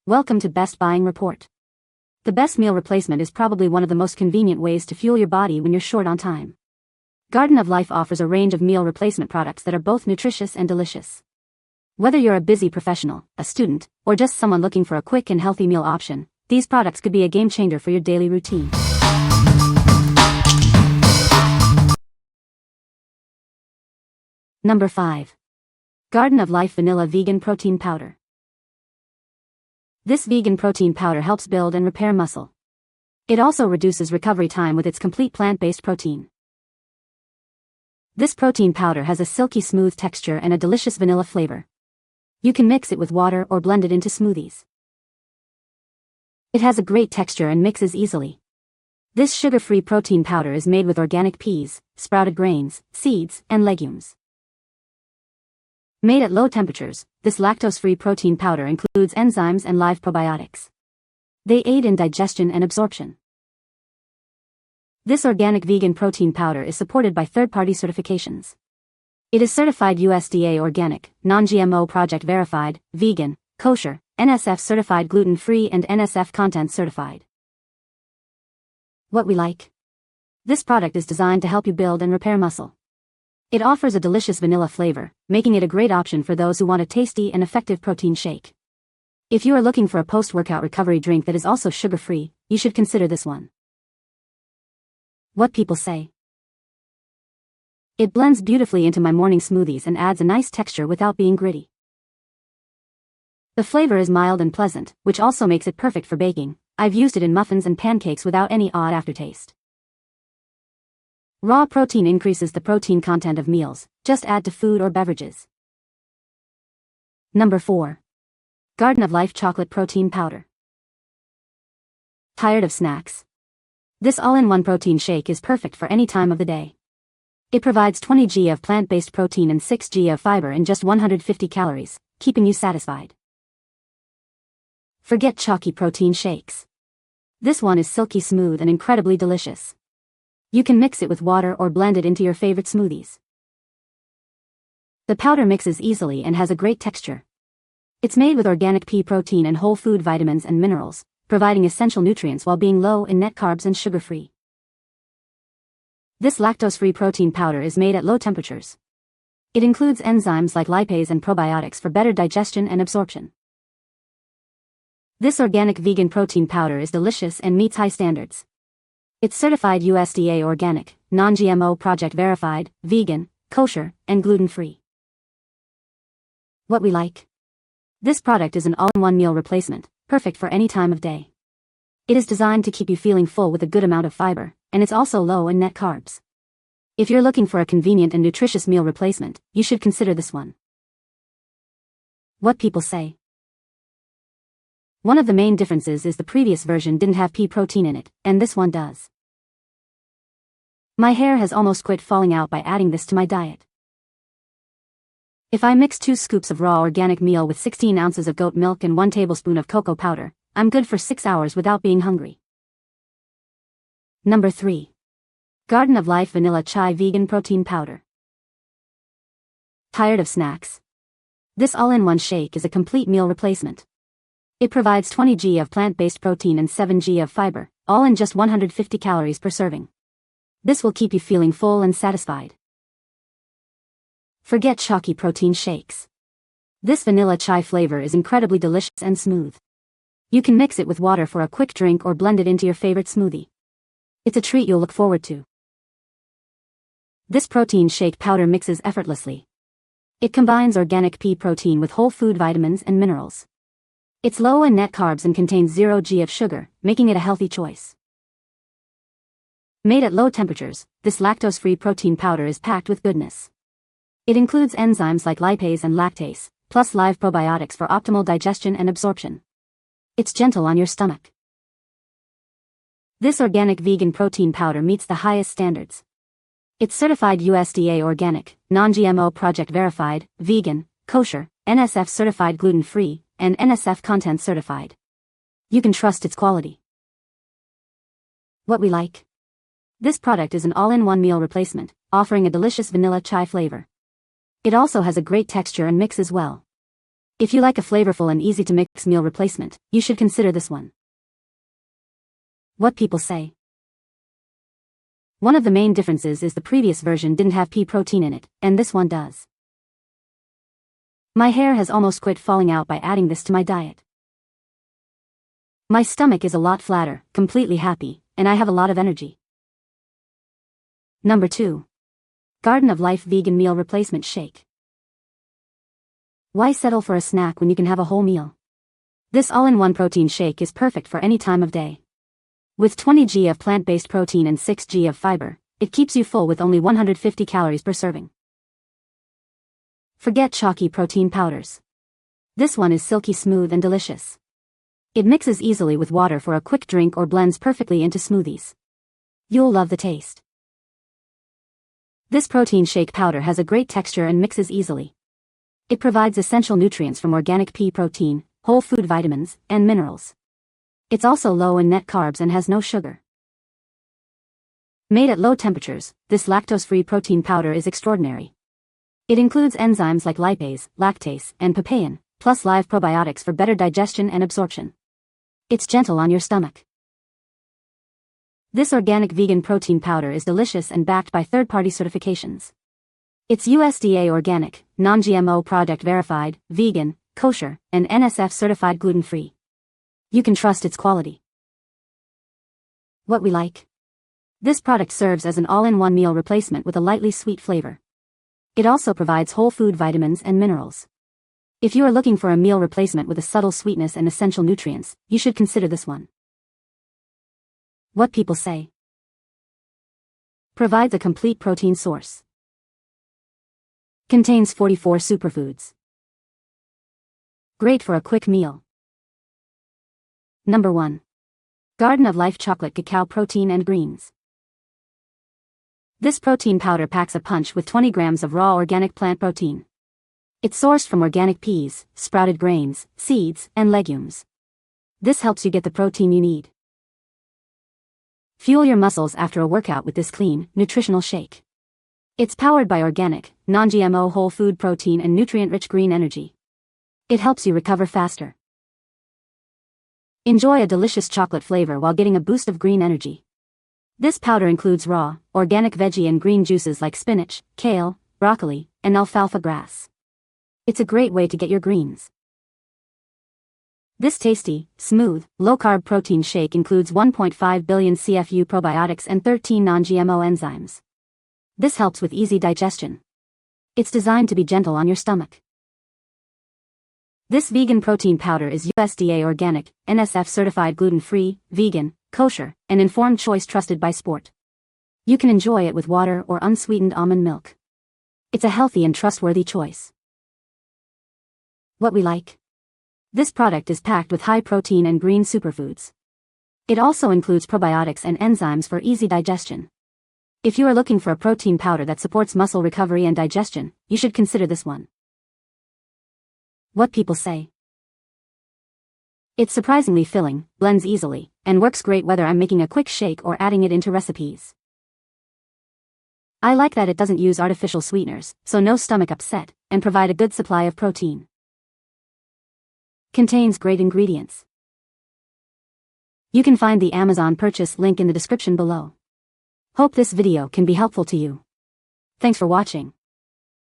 Welcome to Best Buying Report. The best meal replacement is probably one of the most convenient ways to fuel your body when you're short on time. Garden of Life offers a range of meal replacement products that are both nutritious and delicious. Whether you're a busy professional, a student, or just someone looking for a quick and healthy meal option, these products could be a game changer for your daily routine. Number 5. Garden of Life Vanilla Vegan Protein Powder. This vegan protein powder helps build and repair muscle. It also reduces recovery time with its complete plant-based protein. This protein powder has a silky smooth texture and a delicious vanilla flavor. You can mix it with water or blend it into smoothies. It has a great texture and mixes easily. This sugar-free protein powder is made with organic peas, sprouted grains, seeds, and legumes. Made at low temperatures, this lactose-free protein powder includes enzymes and live probiotics. They aid in digestion and absorption. This organic vegan protein powder is supported by third-party certifications. It is certified USDA organic, non-GMO project verified, vegan, kosher, NSF certified gluten-free and NSF content certified. What we like. This product is designed to help you build and repair muscle. It offers a delicious vanilla flavor, making it a great option for those who want a tasty and effective protein shake. If you are looking for a post-workout recovery drink that is also sugar-free, you should consider this one. What people say. It blends beautifully into my morning smoothies and adds a nice texture without being gritty. The flavor is mild and pleasant, which also makes it perfect for baking. I've used it in muffins and pancakes without any odd aftertaste. Raw protein increases the protein content of meals, just add to food or beverages. Number 4. Garden of Life Chocolate Protein Powder. Tired of snacks? This all-in-one protein shake is perfect for any time of the day. It provides 20 g of plant-based protein and 6 g of fiber in just 150 calories, keeping you satisfied. Forget chalky protein shakes. This one is silky smooth and incredibly delicious. You can mix it with water or blend it into your favorite smoothies. The powder mixes easily and has a great texture. It's made with organic pea protein and whole food vitamins and minerals, providing essential nutrients while being low in net carbs and sugar-free. This lactose-free protein powder is made at low temperatures. It includes enzymes like lipase and probiotics for better digestion and absorption. This organic vegan protein powder is delicious and meets high standards. It's certified USDA organic, non-GMO project verified, vegan, kosher, and gluten-free. What we like. This product is an all-in-one meal replacement, perfect for any time of day. It is designed to keep you feeling full with a good amount of fiber, and it's also low in net carbs. If you're looking for a convenient and nutritious meal replacement, you should consider this one. What people say. One of the main differences is the previous version didn't have pea protein in it, and this one does. My hair has almost quit falling out by adding this to my diet. If I mix 2 scoops of raw organic meal with 16 ounces of goat milk and 1 tablespoon of cocoa powder, I'm good for 6 hours without being hungry. Number 3. Garden of Life Vanilla Chai Vegan Protein Powder. Tired of snacks? This all-in-one shake is a complete meal replacement. It provides 20 g of plant-based protein and 7 g of fiber, all in just 150 calories per serving. This will keep you feeling full and satisfied. Forget chalky protein shakes. This vanilla chai flavor is incredibly delicious and smooth. You can mix it with water for a quick drink or blend it into your favorite smoothie. It's a treat you'll look forward to. This protein shake powder mixes effortlessly. It combines organic pea protein with whole food vitamins and minerals. It's low in net carbs and contains 0 g of sugar, making it a healthy choice. Made at low temperatures, this lactose-free protein powder is packed with goodness. It includes enzymes like lipase and lactase, plus live probiotics for optimal digestion and absorption. It's gentle on your stomach. This organic vegan protein powder meets the highest standards. It's certified USDA organic, non-GMO project verified, vegan, kosher, NSF certified gluten-free, and NSF content certified. You can trust its quality. What we like. This product is an all-in-one meal replacement, offering a delicious vanilla chai flavor. It also has a great texture and mixes well. If you like a flavorful and easy-to-mix meal replacement, you should consider this one. What people say. One of the main differences is the previous version didn't have pea protein in it, and this one does. My hair has almost quit falling out by adding this to my diet. My stomach is a lot flatter, completely happy, and I have a lot of energy. Number 2. Garden of Life Vegan Meal Replacement Shake. Why settle for a snack when you can have a whole meal? This all-in-one protein shake is perfect for any time of day. With 20 g of plant-based protein and 6 g of fiber, it keeps you full with only 150 calories per serving. Forget chalky protein powders. This one is silky smooth and delicious. It mixes easily with water for a quick drink or blends perfectly into smoothies. You'll love the taste. This protein shake powder has a great texture and mixes easily. It provides essential nutrients from organic pea protein, whole food vitamins, and minerals. It's also low in net carbs and has no sugar. Made at low temperatures, this lactose-free protein powder is extraordinary. It includes enzymes like lipase, lactase, and papain, plus live probiotics for better digestion and absorption. It's gentle on your stomach. This organic vegan protein powder is delicious and backed by third-party certifications. It's USDA organic, non-GMO product verified, vegan, kosher, and NSF certified gluten-free. You can trust its quality. What we like. This product serves as an all-in-one meal replacement with a lightly sweet flavor. It also provides whole food vitamins and minerals. If you are looking for a meal replacement with a subtle sweetness and essential nutrients, you should consider this one. What people say. Provides a complete protein source. Contains 44 superfoods. Great for a quick meal. Number 1. Garden of Life Chocolate Cacao Protein and Greens. This protein powder packs a punch with 20 grams of raw organic plant protein. It's sourced from organic peas, sprouted grains, seeds, and legumes. This helps you get the protein you need. Fuel your muscles after a workout with this clean, nutritional shake. It's powered by organic, non-GMO whole food protein and nutrient-rich green energy. It helps you recover faster. Enjoy a delicious chocolate flavor while getting a boost of green energy. This powder includes raw, organic veggie and green juices like spinach, kale, broccoli, and alfalfa grass. It's a great way to get your greens. This tasty, smooth, low-carb protein shake includes 1.5 billion CFU probiotics and 13 non-GMO enzymes. This helps with easy digestion. It's designed to be gentle on your stomach. This vegan protein powder is USDA organic, NSF certified gluten-free, vegan, kosher, and informed choice trusted by sport. You can enjoy it with water or unsweetened almond milk. It's a healthy and trustworthy choice. What we like. This product is packed with high protein and green superfoods. It also includes probiotics and enzymes for easy digestion. If you are looking for a protein powder that supports muscle recovery and digestion, you should consider this one. What people say. It's surprisingly filling, blends easily, and works great whether I'm making a quick shake or adding it into recipes. I like that it doesn't use artificial sweeteners, so no stomach upset, and provide a good supply of protein. Contains great ingredients. You can find the Amazon purchase link in the description below. Hope this video can be helpful to you. Thanks for watching.